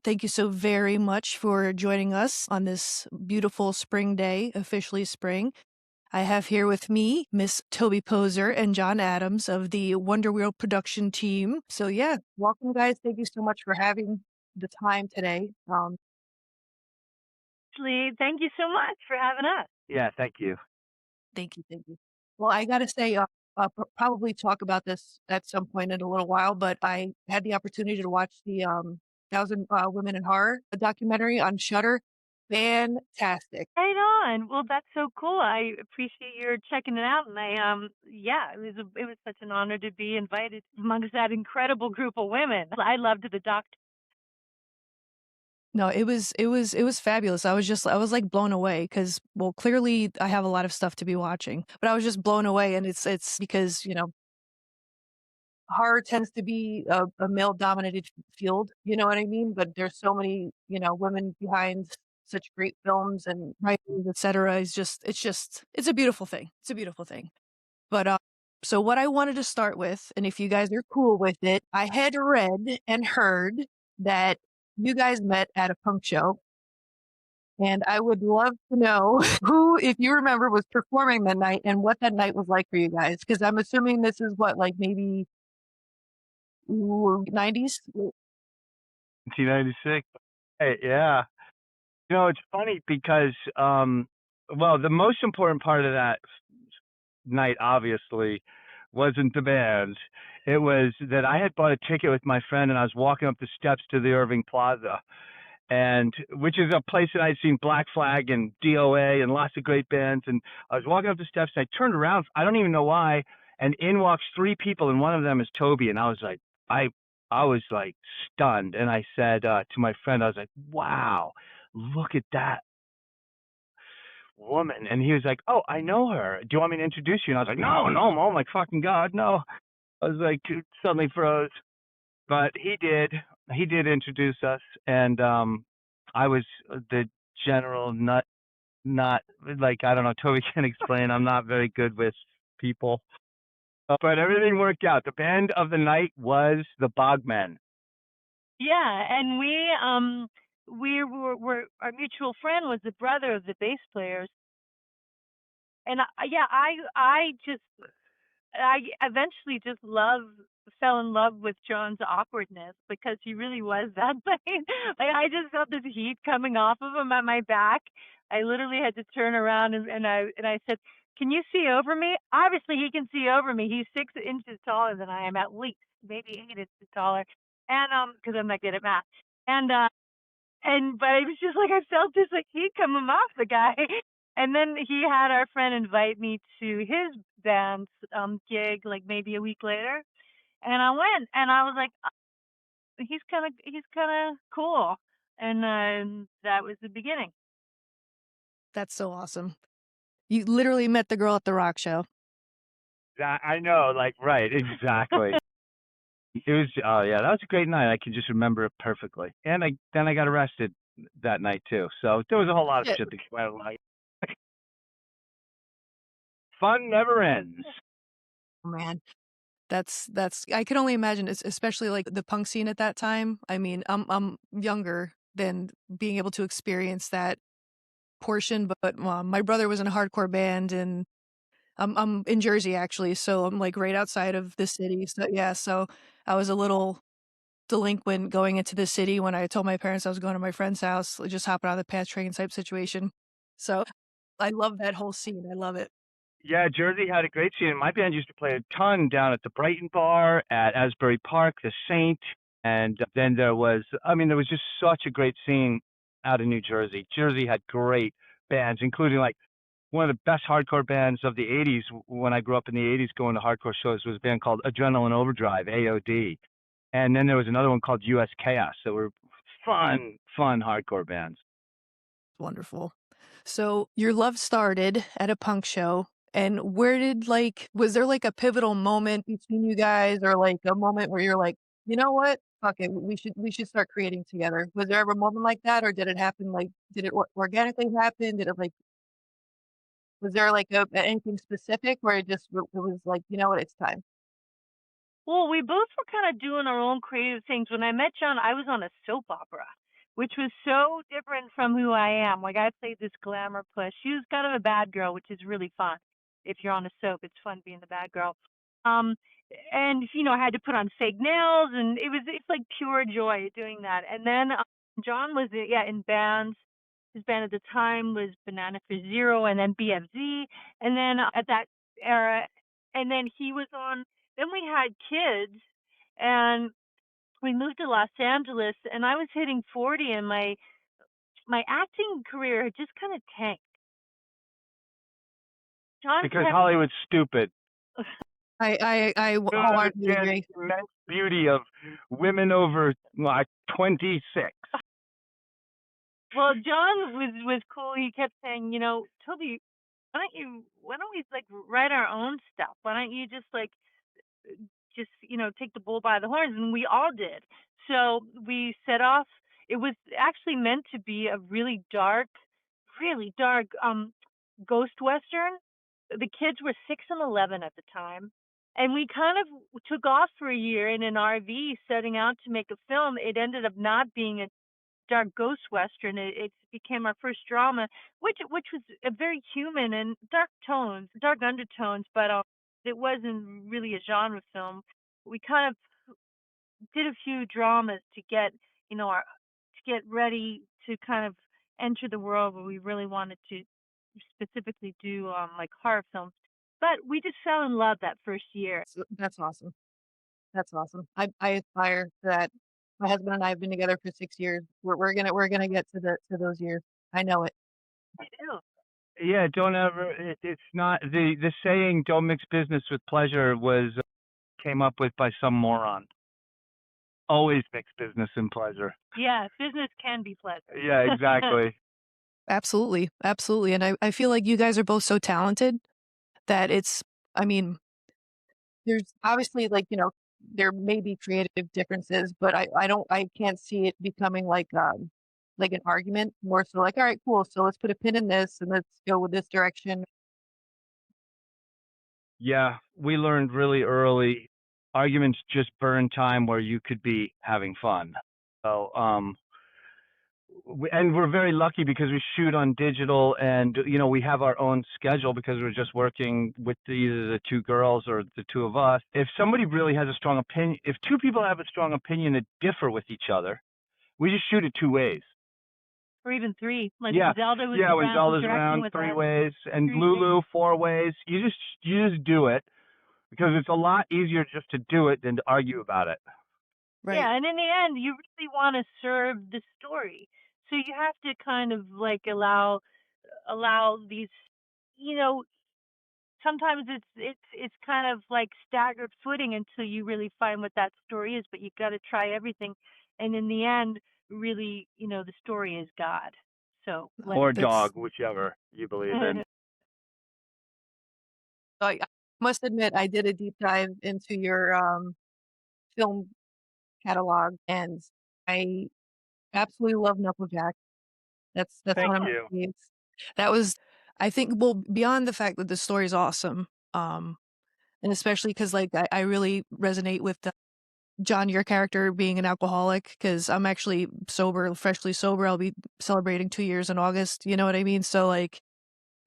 Thank you so very much for joining us on this beautiful spring day, officially spring. I have here with me Miss Toby Poser and John Adams of the Wonder Wheel production team. So yeah, welcome guys. Thank you so much for having the time today. Actually, thank you so much for having us. Yeah, thank you. Thank you. Well, I gotta say, probably talk about this at some point in a little while, but I had the opportunity to watch the Thousand Women in Horror documentary on Shudder. Fantastic. Right on. Well, that's so cool. I appreciate your checking it out, and yeah, it was such an honor to be invited amongst that incredible group of women. I loved the doc. No, it was fabulous. I was like blown away because, well, clearly I have a lot of stuff to be watching, but I was just blown away, and it's because horror tends to be a male dominated field. You know what I mean? But there's so many women behind such great films and writers, etc. It's a beautiful thing. It's a beautiful thing. But so what I wanted to start with, and if you guys are cool with it, I had read and heard that you guys met at a punk show, and I would love to know who, if you remember, was performing that night and what that night was like for you guys. Because I'm assuming this is what, like maybe 90s. 1996. Hey, yeah. It's funny because, well, the most important part of that night, obviously, wasn't the band. It was that I had bought a ticket with my friend and I was walking up the steps to the Irving Plaza, and which is a place that I'd seen Black Flag and DOA and lots of great bands. And I was walking up the steps and I turned around. I don't even know why. And in walks three people, and one of them is Toby. And I was like, I was like stunned. And I said to my friend, I was like, wow, look at that woman. And he was like, oh, I know her. Do you want me to introduce you? And I was like, no, no, oh my fucking God, no. I was like, suddenly froze. But he did introduce us, and I was the general not like, I don't know, Toby can explain. I'm not very good with people, but everything worked out. The band of the night was the Bogmen. Yeah, and we were our mutual friend was the brother of the bass players, and yeah, I eventually just fell in love with John's awkwardness because he really was that way. Like I just felt this heat coming off of him at my back. I literally had to turn around and I said, "Can you see over me?" Obviously, he can see over me. He's 6 inches taller than I am, at least, maybe 8 inches taller, and because I'm not good at math. And but it was just like I felt this like heat coming off the guy. And then he had our friend invite me to his band's gig like maybe a week later. And I went and I was like, he's kinda cool. And that was the beginning. That's so awesome. You literally met the girl at the rock show. I know, like, right, exactly. It was, oh yeah, that was a great night. I can just remember it perfectly. And then I got arrested that night too. So there was a whole lot of Shit, shit that came out of life. Fun never ends. man. That's I can only imagine, especially like the punk scene at that time. I mean, I'm younger than being able to experience that portion, but my brother was in a hardcore band, and I'm in Jersey actually, so I'm like right outside of the city. So yeah, so I was a little delinquent going into the city when I told my parents I was going to my friend's house, like, just hopping on the PATH train type situation. So I love that whole scene. I love it. Yeah, Jersey had a great scene. My band used to play a ton down at the Brighton Bar, at Asbury Park, the Saint, and then there was just such a great scene out of New Jersey. Jersey had great bands, including like one of the best hardcore bands of the 80s. When I grew up in the 80s going to hardcore shows, was a band called Adrenaline Overdrive, AOD. And then there was another one called US Chaos. So were fun hardcore bands. Wonderful. So your love started at a punk show, and where did was there like a pivotal moment between you guys, or like a moment where you're like, you know what? Fuck it, we should start creating together. Was there ever a moment like that, or did it happen did it organically happen? Did it was there like anything specific where it was like, you know what, it's time? Well, we both were kind of doing our own creative things. When I met John, I was on a soap opera. which was so different from who I am. Like I played this glamour puss. She was kind of a bad girl, which is really fun. If you're on a soap, it's fun being the bad girl. Um, and I had to put on fake nails, and it's like pure joy doing that. And then John was in bands. His band at the time was Banana for Zero, and then BFZ, and then at that era, and then he was on. Then we had kids, and we moved to Los Angeles, and I was hitting 40, and my acting career had just kind of tanked. John Because kept. Hollywood's stupid. I You don't wholeheartedly understand agree. the immense beauty of women over like 26. Well, John was cool. He kept saying, Toby, why don't we like write our own stuff? Why don't you just take the bull by the horns? And we all did. So we set off. It was actually meant to be a really dark ghost western. The kids were 6 and 11 at the time, and we kind of took off for a year in an RV setting out to make a film. It ended up not being a dark ghost western. It became our first drama, which was a very human and dark undertones, but it wasn't really a genre film. We kind of did a few dramas to get our to get ready to kind of enter the world where we really wanted to specifically do like horror films. But we just fell in love that first year. So that's awesome. That's awesome. I aspire to that. My husband and I have been together for 6 years. We're gonna get to those years. I know it. I do. Yeah, don't ever. It's not the saying "Don't mix business with pleasure" was came up with by some moron. Always mix business and pleasure. Yeah, business can be pleasant. Yeah, exactly. Absolutely, absolutely, and I feel like you guys are both so talented that I mean, there's obviously, like, there may be creative differences, but I can't see it becoming like an argument, more so like, "All right, cool, so let's put a pin in this and let's go with this direction." Yeah, we learned really early. Arguments just burn time where you could be having fun. So, and we're very lucky because we shoot on digital, and we have our own schedule because we're just working with either the two girls or the two of us. If somebody really has a strong opinion, if two people have a strong opinion that differ with each other, we just shoot it two ways. Or even three. Like Yeah, Zelda was yeah. When around Zelda's directing around, with three us. ways, and Three things. Lulu, four ways. You just do it because it's a lot easier just to do it than to argue about it. Right. Yeah, and in the end, you really want to serve the story, so you have to kind of like allow these, you know, sometimes it's kind of like staggered footing until you really find what that story is, but you got to try everything, and in the end, really, the story is God. So let Or it be. That's dog, whichever you believe in. I must admit I did a deep dive into your, film catalog, and I absolutely love Knucklejack. That's Thank one of my you. faves. That was I think well, beyond the fact that the story is awesome, and especially 'cause, like, I really resonate with the John, your character being an alcoholic, because 'cause I'm actually sober, freshly sober. I'll be celebrating 2 years in August, you know what I mean? So, like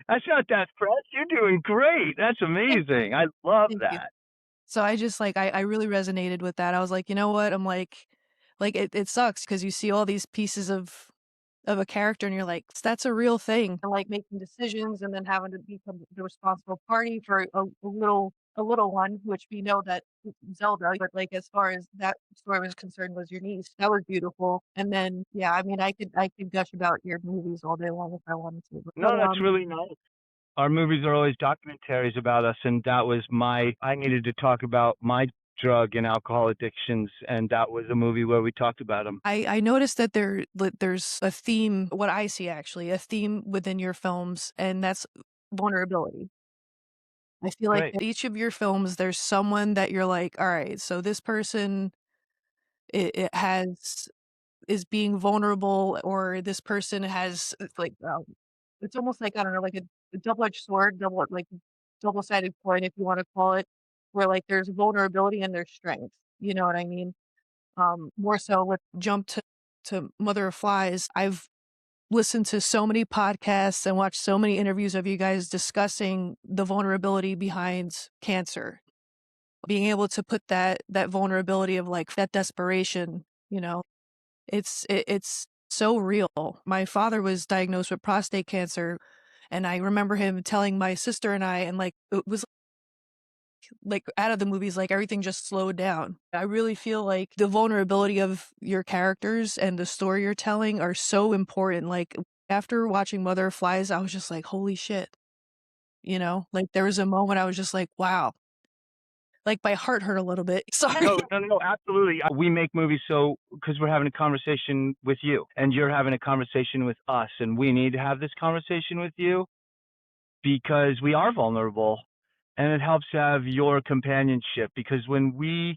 That's not that fresh. You're doing great. That's Thank amazing. I love thank you. that. So I just, like I really resonated with that. I was like, "You know what?" I'm like, it sucks because you see all these pieces of a character and you're like, "That's a real thing." And, like, making decisions and then having to become the responsible party for a little one, which we know that Zelda, but, like, as far as that story was concerned, was your niece. That was beautiful. And then, yeah, I mean, I could gush about your movies all day long if I wanted to. No, that's really nice. Our movies are always documentaries about us, and that was I needed to talk about my drug and alcohol addictions, and that was a movie where we talked about them. I noticed that there's a theme, what I see actually, a theme within your films, and that's vulnerability. I feel like Great. each of your films, there's someone that you're like, all right, so this person it has is being vulnerable, or this person has it's almost like I don't know, like a double-edged sword, double-sided coin, if you want to call it, where like there's vulnerability and there's strength. You know what I mean? More so with jump to to Mother of Flies, I've listened to so many podcasts and watched so many interviews of you guys discussing the vulnerability behind cancer. Being able to put that vulnerability of like that desperation, it's so real. My father was diagnosed with prostate cancer, and I remember him telling my sister and I, and like it was like out of the movies, like everything just slowed down. I really feel like the vulnerability of your characters and the story you're telling are so important. Like after watching Mother of Flies, I was just like, holy shit. Like there was a moment I was just like, wow. Like my heart hurt a little bit. Sorry. No, absolutely. We make movies because we're having a conversation with you, and you're having a conversation with us, and we need to have this conversation with you because we are vulnerable, and it helps to have your companionship. Because when we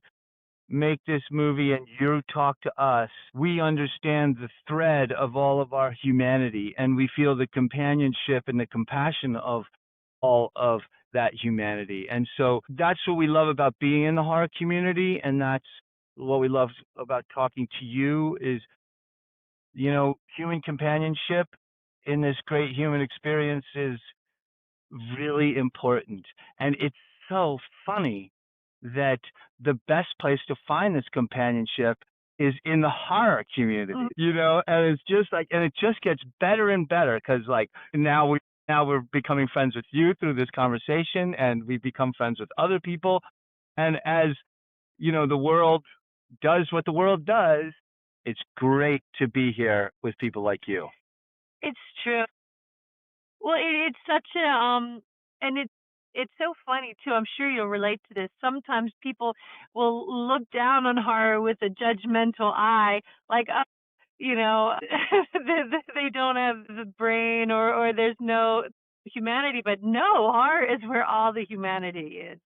make this movie and you talk to us, we understand the thread of all of our humanity, and we feel the companionship and the compassion of all of that humanity. And so that's what we love about being in the horror community, and that's what we love about talking to you is, human companionship in this great human experience is really important. And it's so funny that the best place to find this companionship is in the horror community, and it's just like, and it just gets better and better because like now we're becoming friends with you through this conversation, and we become friends with other people. And as the world does what the world does, it's great to be here with people like you. It's true. Well, it's such a and it's so funny too. I'm sure you'll relate to this. Sometimes people will look down on horror with a judgmental eye, like, they don't have the brain, or there's no humanity. But no, horror is where all the humanity is,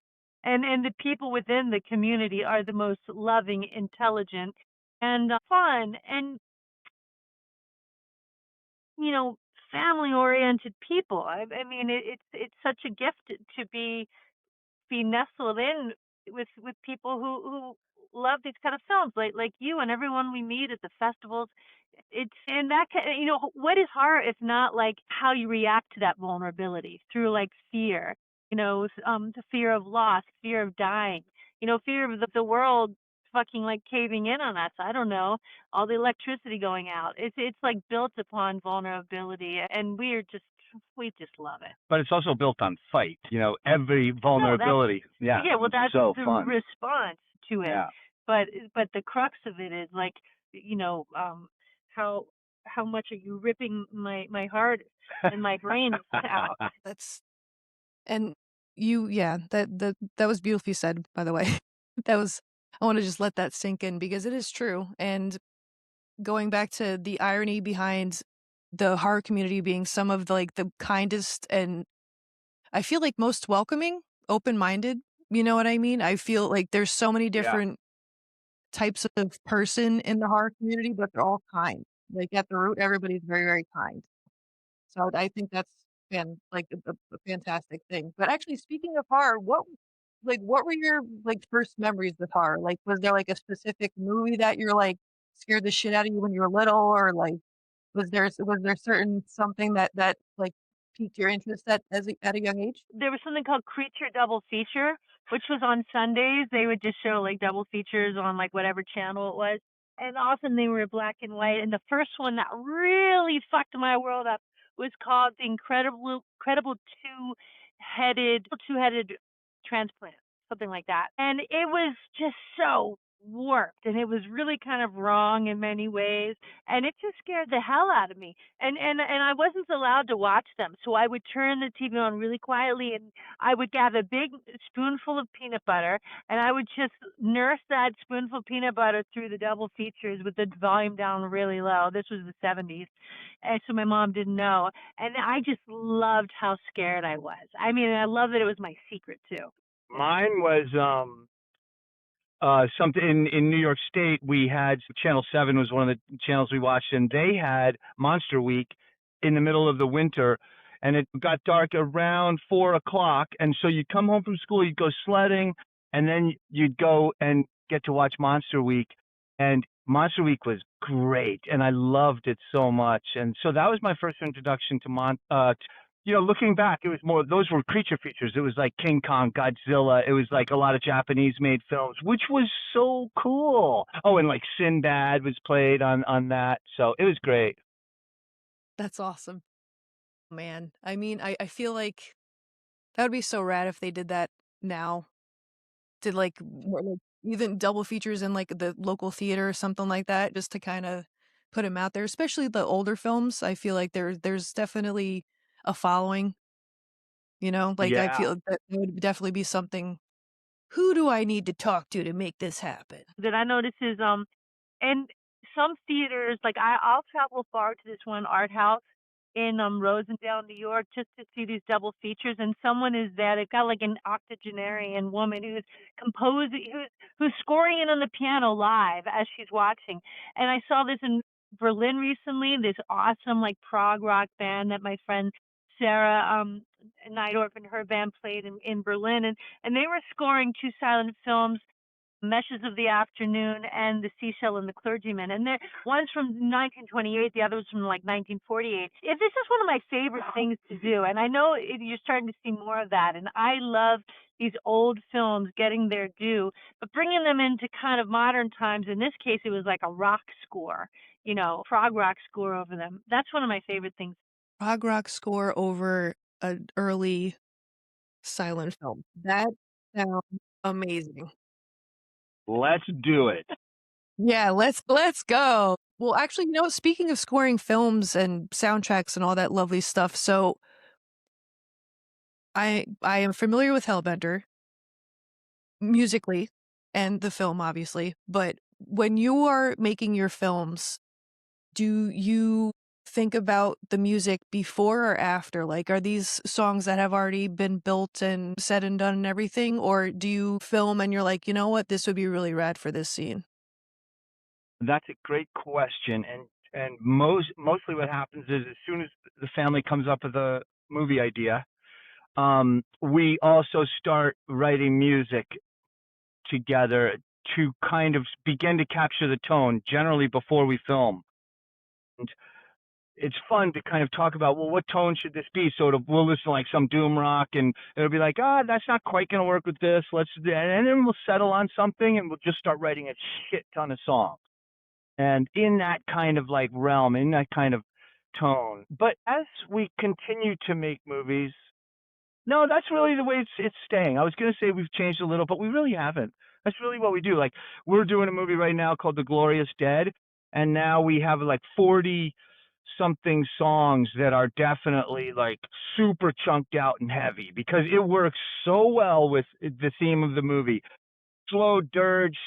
and the people within the community are the most loving, intelligent, and fun, and you know, family oriented people. I mean, it's such a gift to be nestled in with people who love these kind of films, like you and everyone we meet at the festivals. It's in that what is horror if not like how you react to that vulnerability through like fear, the fear of loss, fear of dying, fear of the world fucking like caving in on us. I don't know, all the electricity going out. It's like built upon vulnerability, and we just love it. But it's also built on fight. Every vulnerability. Yeah, well, that's so the fun. response to it. Yeah. But the crux of it is like, how how much are you ripping my heart and my brain out? That's and yeah, that was beautifully said, by the way. I want to just let that sink in because it is true. And going back to the irony behind the horror community being some of the kindest and I feel like most welcoming, open-minded, you know what I mean? I feel like there's so many different types of person in the horror community, but they're all kind. Like at the root, everybody's very, very kind. So I think that's a fantastic thing. But actually, speaking of horror, what were your like first memories with horror? Like, was there like a specific movie that you're like scared the shit out of you when you were little, or like was there certain something that like piqued your interest at a young age? There was something called Creature Double Feature, which was on Sundays. They would just show like double features on like whatever channel it was. And often they were black and white. And the first one that really fucked my world up was called The Incredible Two-Headed Transplant, something like that. And it was just so warped, and it was really kind of wrong in many ways, and it just scared the hell out of me. And I wasn't allowed to watch them, so I would turn the TV on really quietly, and I would have a big spoonful of peanut butter, and I would just nurse that spoonful of peanut butter through the double features with the volume down really low. This was the 70s, and so my mom didn't know, and I just loved how scared I was. I mean, I love that it was my secret too. Mine was something in New York State. We had Channel 7 was one of the channels we watched, and they had Monster Week in the middle of the winter, and it got dark around 4 o'clock. And so you'd come home from school, you'd go sledding, and then you'd go and get to watch Monster Week. And Monster Week was great, and I loved it so much. And so that was my first introduction to looking back, it was more those were creature features. It was like King Kong, Godzilla. It was like a lot of Japanese made films, which was so cool. Oh, and like Sinbad was played on that, so it was great. That's awesome. Man, I mean, I feel like that would be so rad if they did that now. Did like more like even double features in like the local theater or something like that, just to kind of put him out there. Especially the older films, I feel like there's definitely a following. You know, like I Yeah. feel that would definitely be something. Who do I need to talk to make this happen? That I notice is and some theaters, like I'll travel far to this one art house in Rosendale, New York, just to see these double features. And someone is there. They've got like an octogenarian woman who's composing, who's scoring it on the piano live as she's watching. And I saw this in Berlin recently. This awesome like prog rock band that my friend Sarah Neidorf and her band played in Berlin, and they were scoring two silent films, Meshes of the Afternoon and The Seashell and the Clergyman. And one's from 1928, the other's from like 1948. This is one of my favorite things to do. And I know you're starting to see more of that. And I love these old films getting their due, but bringing them into kind of modern times. In this case, it was like a rock score, prog rock score over them. That's one of my favorite things. Prog rock score over an early silent film. That sounds amazing. Let's do it. Yeah, let's go. Well, actually, speaking of scoring films and soundtracks and all that lovely stuff, so I am familiar with Hellbender musically and the film obviously, but when you are making your films, do you think about the music before or after? Like, are these songs that have already been built and said and done and everything, or do you film and you're like, you know what, this would be really rad for this scene? That's a great question, and mostly what happens is as soon as the family comes up with a movie idea, we also start writing music together to kind of begin to capture the tone, generally before we film. And it's fun to kind of talk about, well, what tone should this be? So we'll listen to like some doom rock, and it'll be like, that's not quite going to work with this. And then we'll settle on something, and we'll just start writing a shit ton of songs. And in that kind of like realm, in that kind of tone. But as we continue to make movies, no, that's really the way it's staying. I was gonna say we've changed a little, but we really haven't. That's really what we do. Like we're doing a movie right now called The Glorious Dead, and now we have like 40 something songs that are definitely like super chunked out and heavy because it works so well with the theme of the movie. Slow dirge,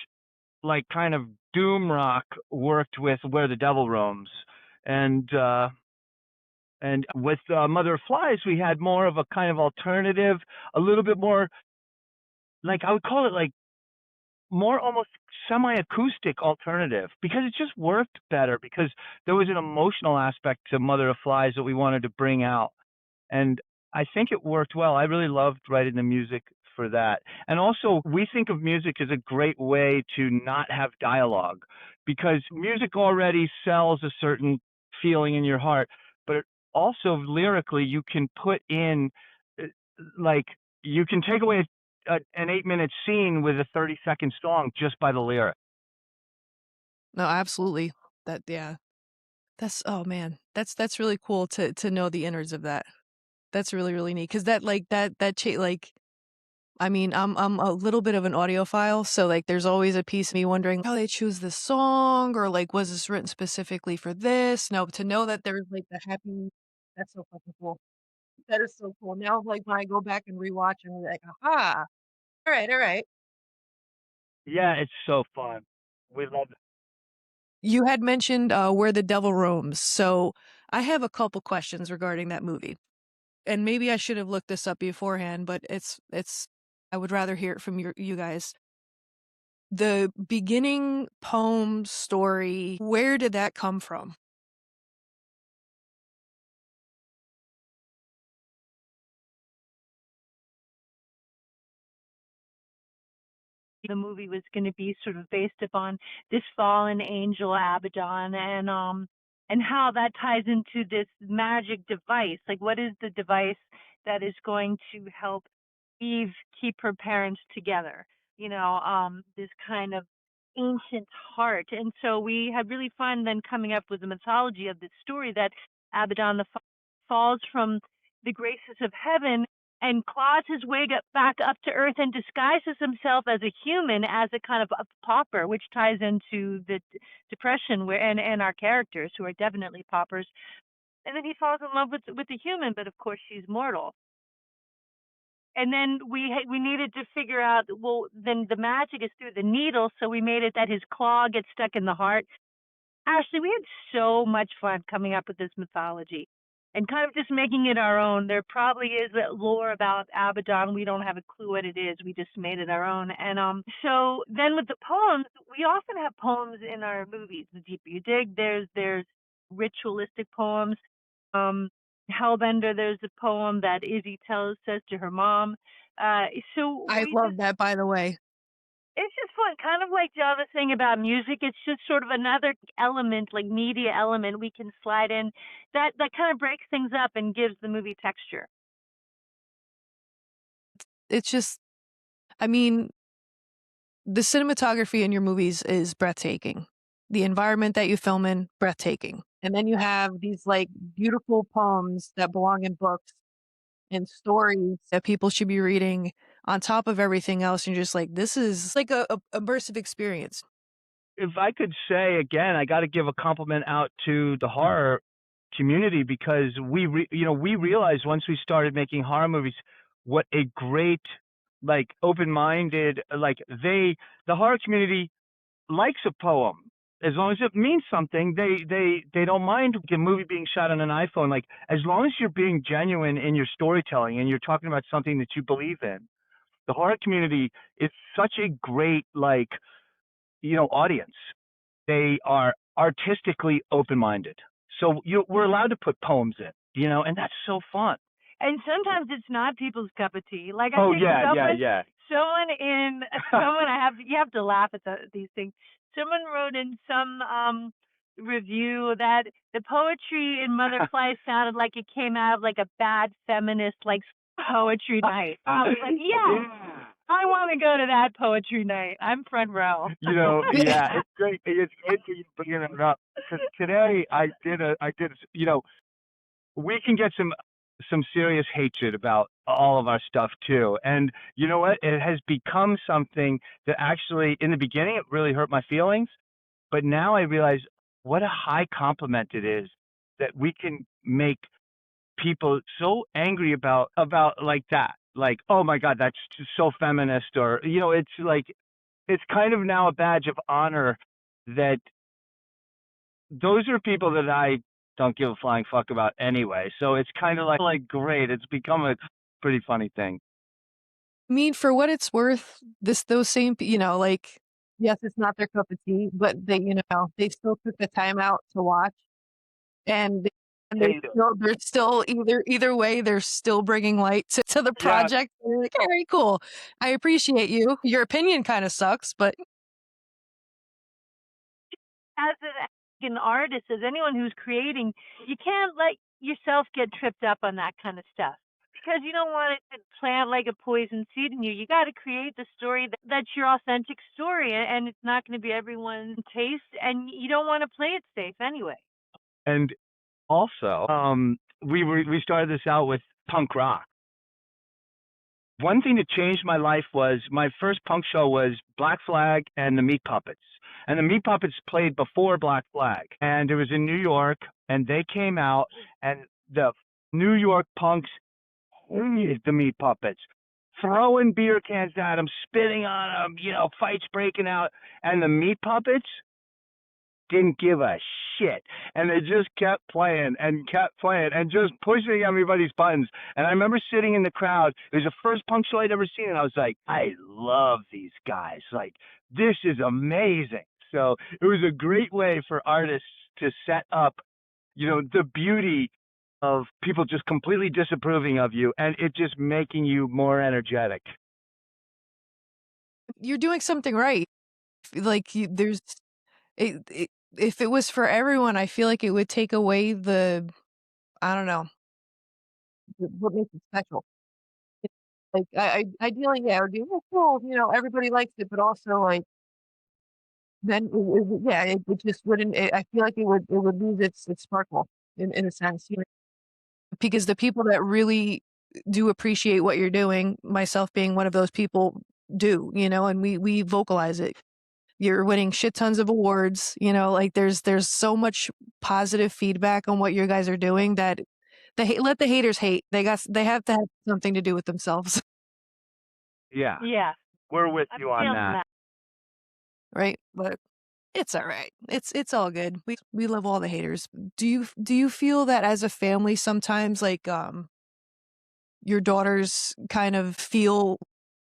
like kind of doom rock worked with Where the Devil Roams, and with Mother of Flies, we had more of a kind of alternative, a little bit more like I would call it like more almost semi-acoustic alternative because it just worked better because there was an emotional aspect to Mother of Flies that we wanted to bring out, and I think it worked well. I really loved writing the music for that. And also, we think of music as a great way to not have dialogue because music already sells a certain feeling in your heart, but it also lyrically, you can put in, uh, like, you can take away an 8-minute scene with a 30-second song just by the lyric. No, absolutely. Yeah. That's oh man. That's really cool to know the innards of that. That's really, really neat because that like that like I mean, I'm a little bit of an audiophile, so like there's always a piece of me wondering how they choose this song or like was this written specifically for this? No, to know that there's like the happy that's so fucking cool. That is so cool. Now like when I go back and rewatch I'm like, aha. All right, all right. Yeah, it's so fun. We love it. You had mentioned Where the Devil Roams. So I have a couple questions regarding that movie. And maybe I should have looked this up beforehand, but it's I would rather hear it from you guys. The beginning poem story, where did that come from? the movie was going to be sort of based upon this fallen angel Abaddon, and how that ties into this magic device. Like, what is the device that is going to help Eve keep her parents together? This kind of ancient heart. And so we had really fun then coming up with the mythology of this story that Abaddon falls from the graces of heaven and claws his way back up to earth and disguises himself as a human, as a kind of a pauper, which ties into the depression and our characters who are definitely paupers. And then he falls in love with the human, but of course she's mortal. And then we needed to figure out, well, then the magic is through the needle, so we made it that his claw gets stuck in the heart. Ashley, we had so much fun coming up with this mythology and kind of just making it our own. There probably is lore about Abaddon. We don't have a clue what it is. We just made it our own. And so then with the poems, we often have poems in our movies. The Deeper You Dig, there's ritualistic poems. Hellbender, there's a poem that Izzy says to her mom. So I love that, by the way. it's just fun, kind of like John was saying about music. It's just sort of another element, like media element we can slide in that kind of breaks things up and gives the movie texture. It's just, I mean, the cinematography in your movies is breathtaking. The environment that you film in, breathtaking. And then you have these like beautiful poems that belong in books and stories that people should be reading on top of everything else. And you're just like, this is like a immersive experience. If I could say again, I got to give a compliment out to the horror community, because we realized once we started making horror movies what a great, like, open-minded, like, the horror community likes a poem as long as it means something. They don't mind a movie being shot on an iPhone, like, as long as you're being genuine in your storytelling and you're talking about something that you believe in. The horror community is such a great, like, audience. They are artistically open-minded, so we're allowed to put poems in, and that's so fun. And sometimes it's not people's cup of tea. Like, Oh yeah, yeah. Someone you have to laugh at these things. Someone wrote in some review that the poetry in Motherfly sounded like it came out of like a bad feminist like poetry night. I was like, yeah. I want to go to that poetry night. I'm front row. Yeah, it's great. It's great that you bringing it up, because today I did we can get some serious hatred about all of our stuff too. And you know what? It has become something that actually, in the beginning, it really hurt my feelings, but now I realize what a high compliment it is that we can make people so angry about like that. Like, oh my God, that's just so feminist, or it's like, it's kind of now a badge of honor that those are people that I don't give a flying fuck about anyway. So it's kind of like great. It's become a pretty funny thing. I mean, for what it's worth, those same, like, yes, it's not their cup of tea, but they still took the time out to watch, and they're still either way, they're still bringing light to the Yeah. project. They're like, all right, cool. I appreciate you. Your opinion kind of sucks, but As an artist, as anyone who's creating, you can't let yourself get tripped up on that kind of stuff, because you don't want it to plant like a poison seed in you. You got to create the story that's your authentic story, and it's not going to be everyone's taste, and you don't want to play it safe anyway. And also, we started this out with punk rock. One thing that changed my life was my first punk show was Black Flag and the Meat Puppets. And the Meat Puppets played before Black Flag. And it was in New York, and they came out, and the New York punks hated the Meat Puppets, throwing beer cans at them, spitting on them, fights breaking out. And the Meat Puppets didn't give a shit, and they just kept playing and just pushing everybody's buttons. And I remember sitting in the crowd. It was the first punk show I'd ever seen, and I was like, I love these guys. Like, this is amazing. So it was a great way for artists to set up, the beauty of people just completely disapproving of you, and it just making you more energetic. you're doing something right. Like, you there's it if it was for everyone, I feel like it would take away the I don't know, what makes it special. Like, ideally, yeah, it would be, "Oh, cool," everybody likes it, but also, like, then yeah, it just wouldn't I feel like it would lose its sparkle in a sense, because the people that really do appreciate what you're doing, myself being one of those people, do, and we vocalize it. You're winning shit tons of awards, like, there's so much positive feedback on what you guys are doing that let the haters hate. They have to have something to do with themselves, Yeah, Yeah, we're with I'm you on feeling that. that. right? But it's alright. It's all good. We love all the haters. Do you feel that as a family sometimes, like, your daughters kind of feel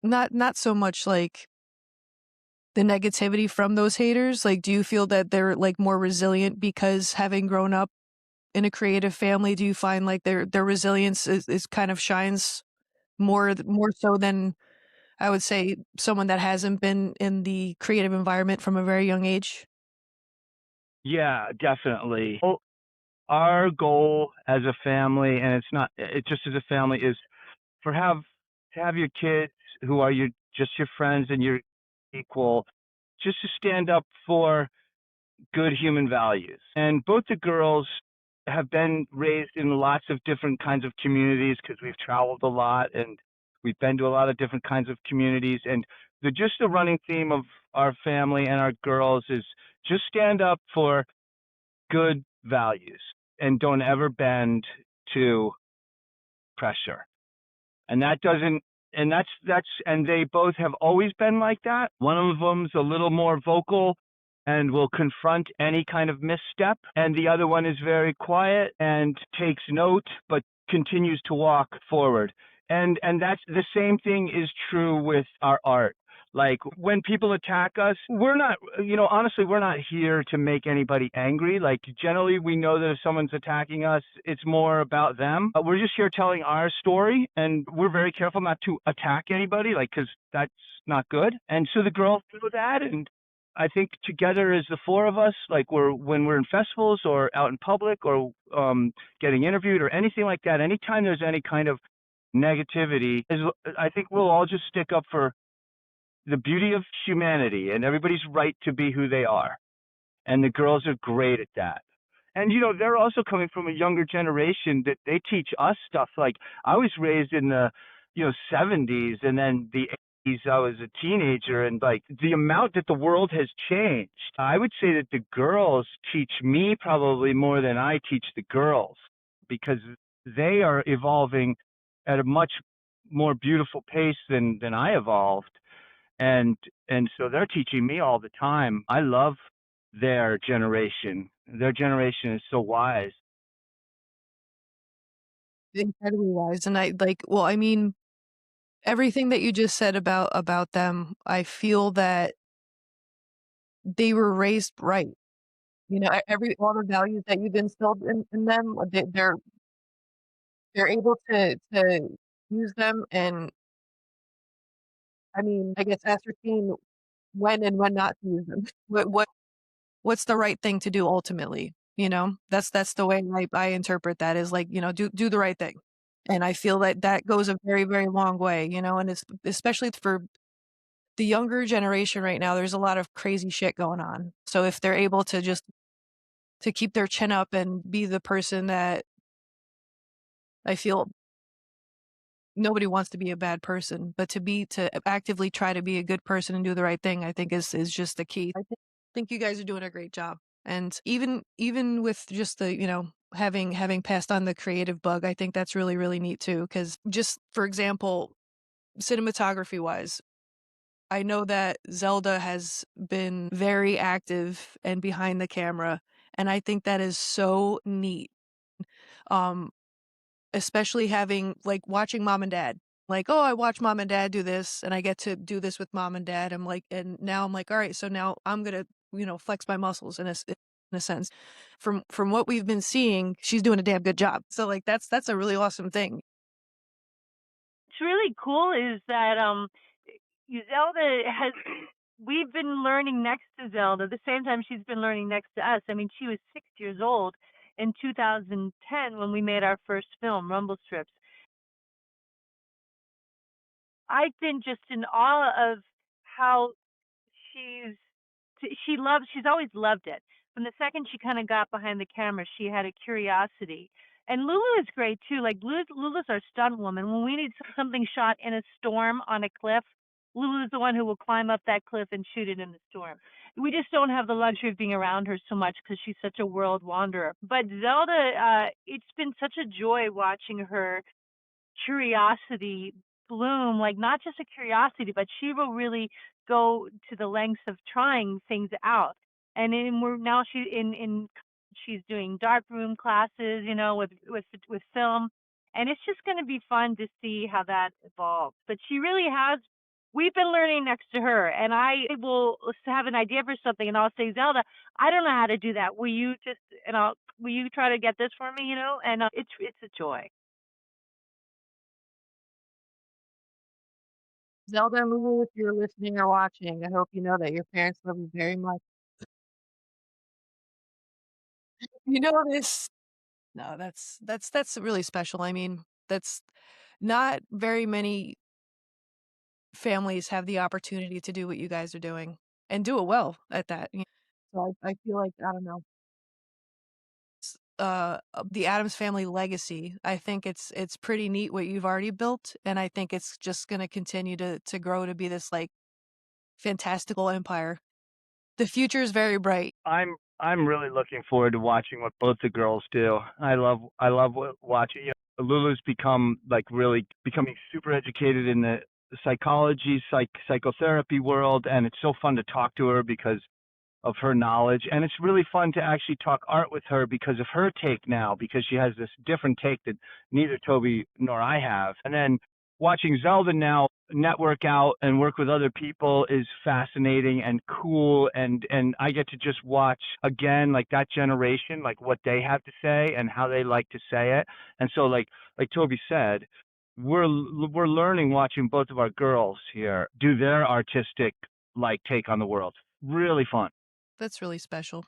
not so much, like, the negativity from those haters? Like, do you feel that they're, like, more resilient because having grown up in a creative family, do you find, like, their resilience is kind of shines more so than, I would say, someone that hasn't been in the creative environment from a very young age? Yeah, definitely. Well, our goal as a family, and it's not it just as a family, is for have to have your kids who are your friends and your equal, just to stand up for good human values. And both the girls have been raised in lots of different kinds of communities because we've traveled a lot and we've been to a lot of different kinds of communities. And the running theme of our family and our girls is just stand up for good values and don't ever bend to pressure. And that doesn't and that's and they both have always been like that. One of them's a little more vocal and will confront any kind of misstep, and the other one is very quiet and takes note but continues to walk forward. And that's the same thing is true with our art. Like when people attack us, we're not, honestly, we're not here to make anybody angry. Like generally, we know that if someone's attacking us, it's more about them. We're just here telling our story, and we're very careful not to attack anybody, like, because that's not good. And so the girls do that, and I think together as the four of us, like when we're in festivals or out in public or getting interviewed or anything like that, anytime there's any kind of negativity, I think we'll all just stick up for the beauty of humanity and everybody's right to be who they are. And the girls are great at that. And they're also coming from a younger generation that they teach us stuff. Like I was raised in the 70s, and then the 80s I was a teenager, and like the amount that the world has changed. I would say that the girls teach me probably more than I teach the girls, because they are evolving at a much more beautiful pace than I evolved. And so they're teaching me all the time. I love their generation. Their generation is so wise. Incredibly wise, and I mean, everything that you just said about them, I feel that they were raised right. Every all the values that you've instilled in them, they're able to use them and, I mean, I guess ascertain when and when not to use them. What's the right thing to do ultimately, That's the way I interpret that is like, do the right thing. And I feel that that goes a very, very long way, and it's especially for the younger generation right now, there's a lot of crazy shit going on. So if they're able to just to keep their chin up and be the person that I feel nobody wants to be a bad person, but to actively try to be a good person and do the right thing, I think is just the key. I think you guys are doing a great job. And even with just the, having passed on the creative bug, I think that's really, really neat too. Cause just for example, cinematography wise, I know that Zelda has been very active and behind the camera, and I think that is so neat. Um, Especially having watching mom and dad. Like, "Oh, I watch mom and dad do this, and I get to do this with mom and dad." And now I'm like, "Alright, so now I'm gonna, flex my muscles in a sense." From what we've been seeing, she's doing a damn good job. So, like, that's a really awesome thing. What's really cool is that Zelda has we've been learning next to Zelda the same time she's been learning next to us. I mean, she was 6 years old in 2010 when we made our first film, Rumble Strips. I've been just in awe of how she's she's always loved it. From the second she kind of got behind the camera, she had a curiosity. And Lulu is great too. Like Lulu's our stunt woman. When we need something shot in a storm on a cliff, Lulu's the one who will climb up that cliff and shoot it in the storm. We just don't have the luxury of being around her so much because she's such a world wanderer. But Zelda, it's been such a joy watching her curiosity bloom, like not just a curiosity, but she will really go to the lengths of trying things out. And then we're now she's doing dark room classes, you know, with film, and it's just going to be fun to see how that evolves. But she really has. We've been learning next to her, and I will have an idea for something, and I'll say, Zelda, I don't know how to do that. Will you just and I'll will you try to get this for me, you know? And it's a joy. Zelda and Lulu, if you're listening or watching, I hope you know that your parents love you very much. You know this. No, that's really special. I mean, that's not very many families have the opportunity to do what you guys are doing and do it well at that. So I feel like I don't know. The Addams Family legacy. I think it's pretty neat what you've already built, and I think it's just gonna continue to grow to be this like fantastical empire. The future is very bright. I'm really looking forward to watching what both the girls do. I love watching. You know, Lulu's become like really becoming super educated in the psychology, psychotherapy world, and it's so fun to talk to her because of her knowledge. And it's really fun to actually talk art with her because of her take now, because she has this different take that neither Toby nor I have. And then watching Zelda now network out and work with other people is fascinating and cool, and I get to just watch again like that generation, like what they have to say and how they like to say it. And so like Toby said, we're learning watching both of our girls here do their artistic like take on the world. Really fun. That's really special.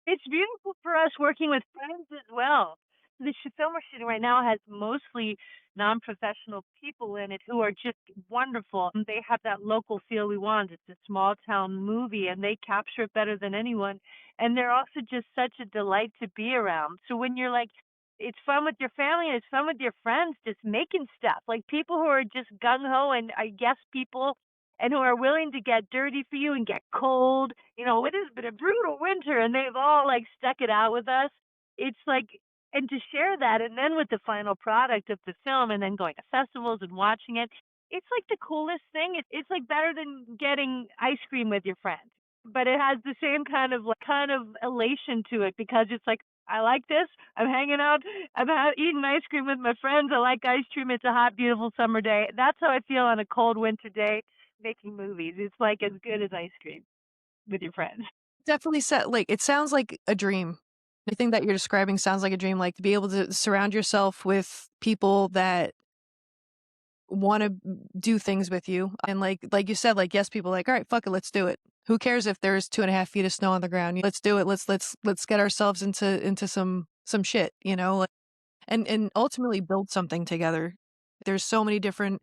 It's beautiful for us working with friends as well. The film we're shooting right now has mostly non-professional people in it who are just wonderful. And they have that local feel we want. It's a small town movie, and they capture it better than anyone. And they're also just such a delight to be around. So when you're like, it's fun with your family and it's fun with your friends, just making stuff. Like people who are just gung ho and I guess people and who are willing to get dirty for you and get cold. You know, it has been a brutal winter and they've all like stuck it out with us. It's like, and to share that and then with the final product of the film and then going to festivals and watching it, it's like the coolest thing. It's like better than getting ice cream with your friends. But it has the same kind of elation to it because it's like I like this. I'm hanging out. Eating ice cream with my friends. I like ice cream. It's a hot, beautiful summer day. That's how I feel on a cold winter day making movies. It's like as good as ice cream with your friends. Definitely like it sounds like a dream. Everything that you're describing sounds like a dream, like to be able to surround yourself with people that want to do things with you. And like you said, like yes, people are like, all right, fuck it, let's do it. Who cares if there's 2.5 feet of snow on the ground? Let's do it. Let's get ourselves into some shit, you know, like, and ultimately build something together. There's so many different,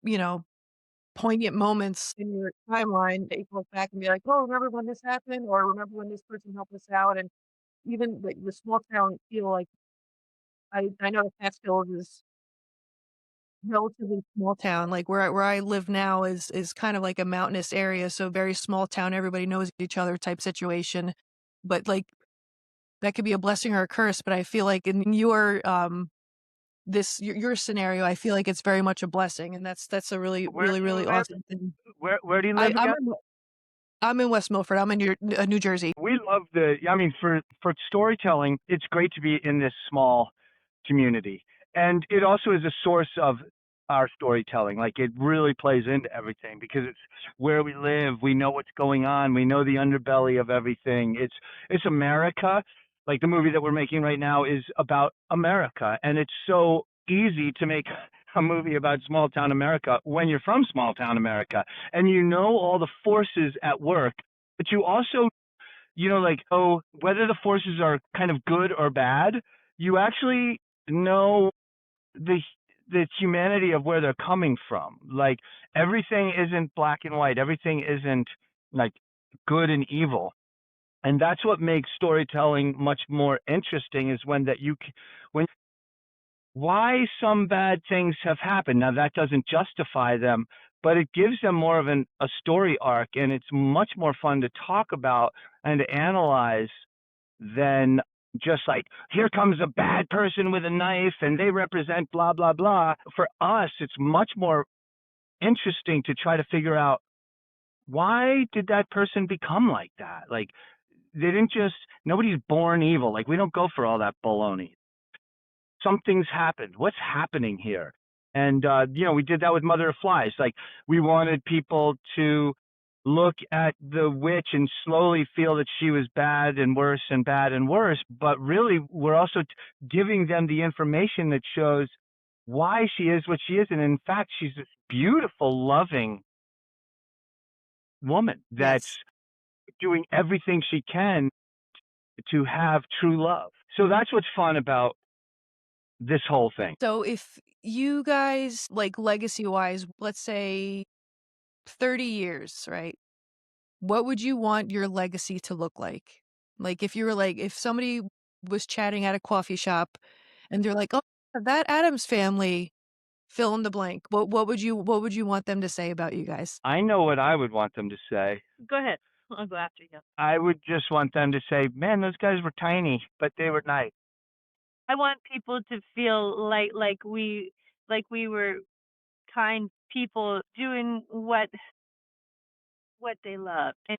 you know, poignant moments in your timeline that you can look back and be like, "Oh, remember when this happened?" Or "Remember when this person helped us out?" And even the small town feel, like I know the Catskills is relatively small town, like, where I live now is kind of like a mountainous area, so very small town, everybody knows each other type situation. But, like, that could be a blessing or a curse, but I feel like in your, your scenario, I feel like it's very much a blessing, and that's a really, Where really, do you really live? awesome thing. Where do you I live again? I'm in West Milford. I'm in New Jersey. We love I mean, for storytelling, it's great to be in this small community. And it also is a source of our storytelling. Like it really plays into everything because it's where we live. We know what's going on. We know the underbelly of everything. It's America. Like the movie that we're making right now is about America. And it's so easy to make a movie about small town America when you're from small town America and you know all the forces at work, but you also, like, oh, whether the forces are kind of good or bad, you actually know the the humanity of where they're coming from. Like, everything isn't black and white. Everything isn't like good and evil. And that's what makes storytelling much more interesting, is when why some bad things have happened. Now, that doesn't justify them, but it gives them more of a story arc, and it's much more fun to talk about and to analyze than just like, here comes a bad person with a knife and they represent blah, blah, blah. For us, it's much more interesting to try to figure out, why did that person become like that? Like, they didn't just, nobody's born evil. Like, we don't go for all that baloney. Something's happened. What's happening here? And we did that with Mother of Flies. Like, we wanted people to look at the witch and slowly feel that she was bad and worse and bad and worse, but really we're also giving them the information that shows why she is what she is. And in fact, she's this beautiful, loving woman that's Yes. doing everything she can to have true love. So that's what's fun about this whole thing. So if you guys, like, legacy-wise, let's say 30 years, right? What would you want your legacy to look like? Like, if you were like, if somebody was chatting at a coffee shop and they're like, "Oh, that Addams family, fill in the blank." What would you want them to say about you guys? I know what I would want them to say. Go ahead. I'll go after you. I would just want them to say, man, those guys were tiny, but they were nice. I want people to feel like we were kind people doing what they love. And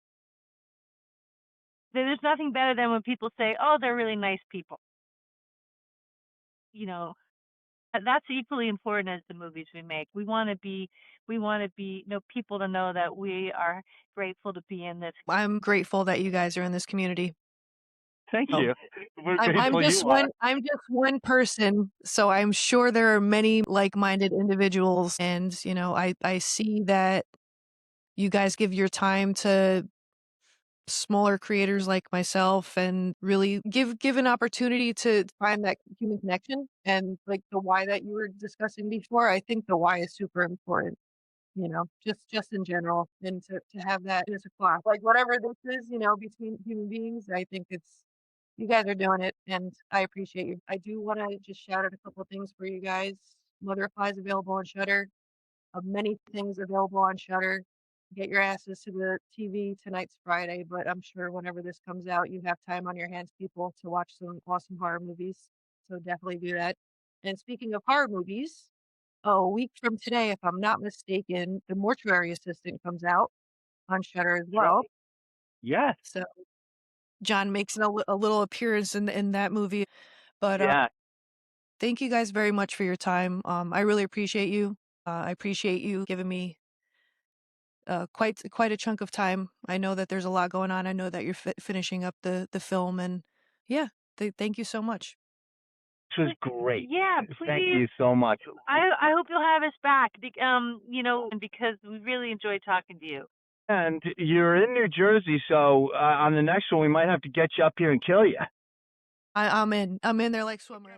there's nothing better than when people say, "Oh, they're really nice people." You know, that's equally important as the movies we make. We want to be, people to know that we are grateful to be in this. I'm grateful that you guys are in this community. Thank Oh, you. We're I'm grateful just you are. one person, so I'm sure there are many like-minded individuals, and, I see that you guys give your time to smaller creators like myself and really give an opportunity to find that human connection, and, like, the why that you were discussing before. I think the why is super important, just in general, and to have that as a class, like, whatever this is, between human beings. I think it's you guys are doing it, and I appreciate you. I do wanna just shout out a couple of things for you guys. Mother of Flies available on Shudder, of many things available on Shudder. Get your asses to the TV. Tonight's Friday, but I'm sure whenever this comes out, you have time on your hands, people, to watch some awesome horror movies. So definitely do that. And speaking of horror movies, a week from today, if I'm not mistaken, The Mortuary Assistant comes out on Shudder as well. Right. Yes. So John makes a little appearance in that movie. But Yeah. thank you guys very much for your time. I really appreciate you. I appreciate you giving me quite a chunk of time. I know that there's a lot going on. I know that you're finishing up the film, and yeah, thank you so much. This was great. Yeah, Thank please. you so much. I hope you'll have us back. Because we really enjoyed talking to you. And you're in New Jersey, so on the next one, we might have to get you up here and kill you. I'm in. I'm in there like swimmer.